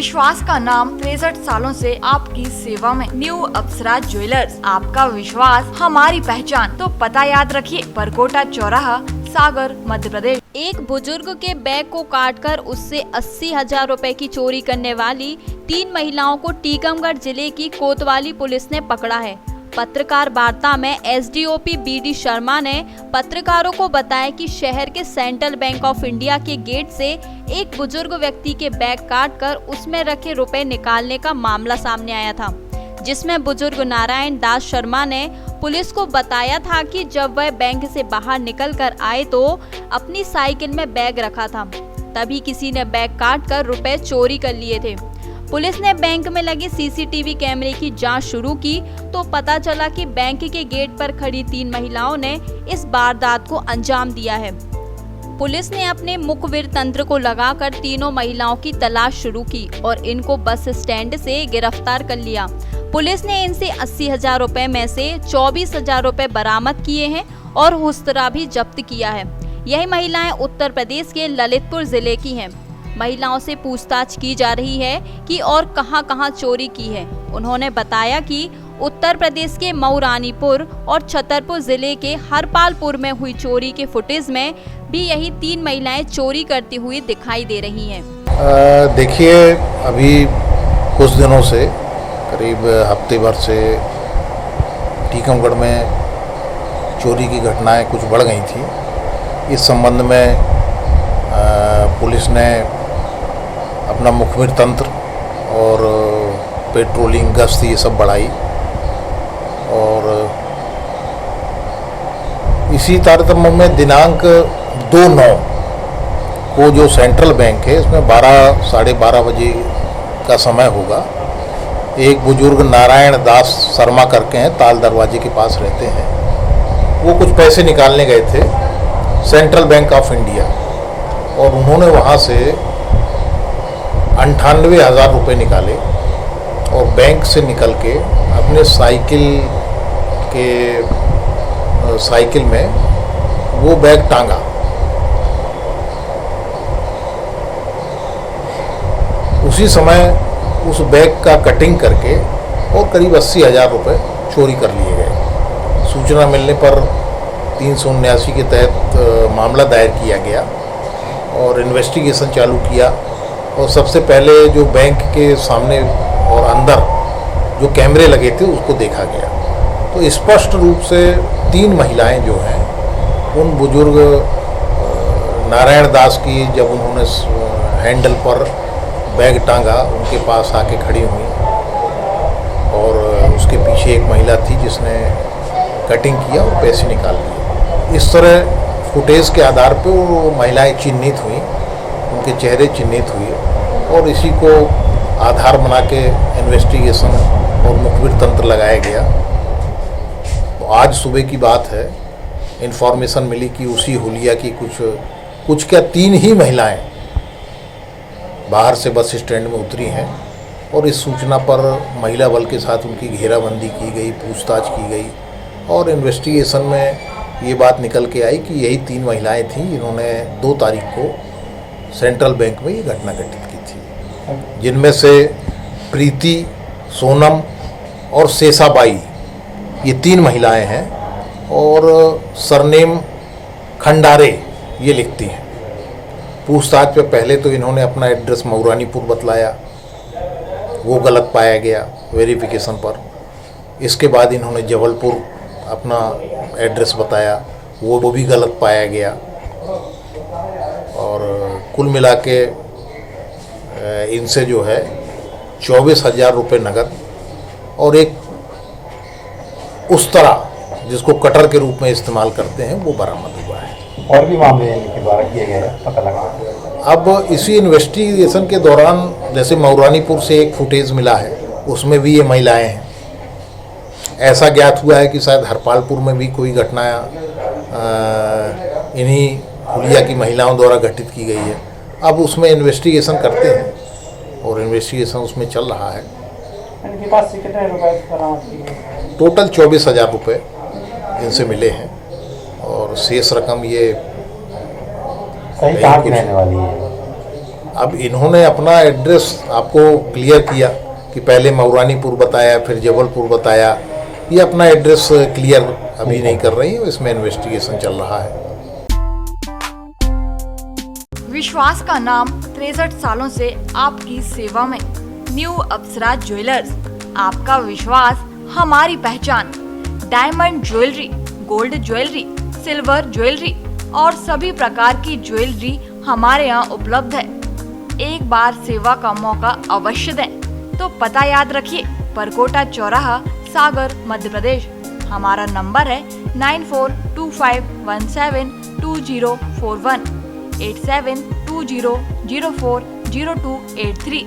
विश्वास का नाम 63 सालों से आपकी सेवा में। न्यू अप्सरा ज्वेलर्स, आपका विश्वास हमारी पहचान। तो पता याद रखिए, परकोटा चौराहा, सागर, मध्य प्रदेश। एक बुजुर्ग के बैग को काटकर उससे 80,000 रुपए की चोरी करने वाली 3 महिलाओं को टीकमगढ़ जिले की कोतवाली पुलिस ने पकड़ा है। पत्रकार वार्ता में एसडीओपी बीडी शर्मा ने पत्रकारों को बताया कि शहर के सेंट्रल बैंक ऑफ इंडिया के गेट से एक बुजुर्ग व्यक्ति के बैग काटकर उसमें रखे रुपए निकालने का मामला सामने आया था, जिसमें बुजुर्ग नारायण दास शर्मा ने पुलिस को बताया था कि जब वह बैंक से बाहर निकल कर आए तो अपनी साइकिल में बैग रखा था, तभी किसी ने बैग काटकर रुपए चोरी कर लिए थे। पुलिस ने बैंक में लगे सीसीटीवी कैमरे की जांच शुरू की तो पता चला कि बैंक के गेट पर खड़ी 3 महिलाओं ने इस वारदात को अंजाम दिया है। पुलिस ने अपने मुखबिर तंत्र को लगाकर तीनों महिलाओं की तलाश शुरू की और इनको बस स्टैंड से गिरफ्तार कर लिया। पुलिस ने इनसे 80,000 रुपए में से 24,000 रुपए बरामद किए हैं और हुस्सरा भी जब्त किया है। यही महिलाएं उत्तर प्रदेश के ललितपुर जिले की हैं। महिलाओं से पूछताछ की जा रही है कि और कहां-कहां चोरी की है। उन्होंने बताया कि उत्तर प्रदेश के मऊरानीपुर और छतरपुर जिले के हरपालपुर में हुई चोरी के फुटेज में भी यही 3 महिलाएं चोरी करती हुई दिखाई दे रही हैं। देखिए, अभी कुछ दिनों से करीब हफ्ते भर से टीकमगढ़ में चोरी की घटनाएं कुछ बढ़ गई थी। इस संबंध में पुलिस ने अपना मुखबिर तंत्र और पेट्रोलिंग गश्त ये सब बढ़ाई और इसी तारतम्य में दिनांक 2/9 को जो सेंट्रल बैंक है इसमें 12 साढ़े 12 बजे का समय होगा। एक बुजुर्ग नारायण दास शर्मा करके हैं, ताल दरवाजे के पास रहते हैं। वो कुछ पैसे निकालने गए थे सेंट्रल बैंक ऑफ इंडिया और उन्होंने वहाँ से 98,000 रुपये निकाले और बैंक से निकल के अपने साइकिल में वो बैग टांगा। उसी समय उस बैग का कटिंग करके और करीब 80,000 रुपये चोरी कर लिए गए। सूचना मिलने पर 379 के तहत मामला दायर किया गया और इन्वेस्टिगेशन चालू किया और सबसे पहले जो बैंक के सामने और अंदर जो कैमरे लगे थे उसको देखा गया तो स्पष्ट रूप से 3 महिलाएं जो हैं उन बुजुर्ग नारायण दास की जब उन्होंने हैंडल पर बैग टांगा उनके पास आके खड़ी हुई और उसके पीछे एक महिला थी जिसने कटिंग किया और पैसे निकाल लिए। इस तरह फुटेज के आधार पर वो महिलाएं चिन्हित हुई, उनके चेहरे चिन्हित हुए और इसी को आधार बना के इन्वेस्टिगेशन और मुखबिर तंत्र लगाया गया। तो आज सुबह की बात है, इन्फॉर्मेशन मिली कि उसी हुलिया की कुछ क्या 3 ही महिलाएं बाहर से बस स्टैंड में उतरी हैं और इस सूचना पर महिला बल के साथ उनकी घेराबंदी की गई, पूछताछ की गई और इन्वेस्टिगेशन में ये बात निकल के आई कि यही 3 महिलाएं थीं जिन्होंने 2 तारीख को सेंट्रल बैंक में ये घटना घटित की थी, जिनमें से प्रीति, सोनम और शेषाबाई ये 3 महिलाएं हैं और सरनेम खंडारे ये लिखती हैं। पूछताछ पे पहले तो इन्होंने अपना एड्रेस मऊरानीपुर बतलाया, वो गलत पाया गया वेरिफिकेशन पर। इसके बाद इन्होंने जबलपुर अपना एड्रेस बताया, वो भी गलत पाया गया और कुल मिला के इनसे जो है 24,000 रुपये नकद और एक उस तरह जिसको कटर के रूप में इस्तेमाल करते हैं वो बरामद हुआ है। और भी मामले के द्वारा किए गए पता लगा। अब इसी इन्वेस्टिगेशन के दौरान जैसे मऊरानीपुर से एक फुटेज मिला है उसमें भी ये महिलाएं हैं। ऐसा ज्ञात हुआ है कि शायद हरपालपुर में भी कोई घटना इन्हीं हुलिया की महिलाओं द्वारा घटित की गई है। अब उसमें इन्वेस्टिगेशन करते हैं और इन्वेस्टिगेशन उसमें चल रहा है। इनके पास से कितने रुपए बरामद किए? टोटल 24,000 रुपये इनसे मिले हैं और शेष रकम ये सही कहाँ की रहने वाली है? अब इन्होंने अपना एड्रेस आपको क्लियर किया कि पहले मऊरानीपुर बताया, फिर जबलपुर बताया। ये अपना एड्रेस क्लियर अभी नहीं कर रही है, इसमें इन्वेस्टिगेशन चल रहा है। विश्वास का नाम 63 सालों से आपकी सेवा में। न्यू अप्सरा ज्वेलर्स, आपका विश्वास हमारी पहचान। Diamond jewellery, gold jewellery, silver jewellery और सभी प्रकार की ज्वेलरी हमारे यहाँ उपलब्ध है। एक बार सेवा का मौका अवश्य दें। तो पता याद रखिए, परकोटा चौराहा, सागर, मध्य प्रदेश। हमारा नंबर है 9425172041 8720040283।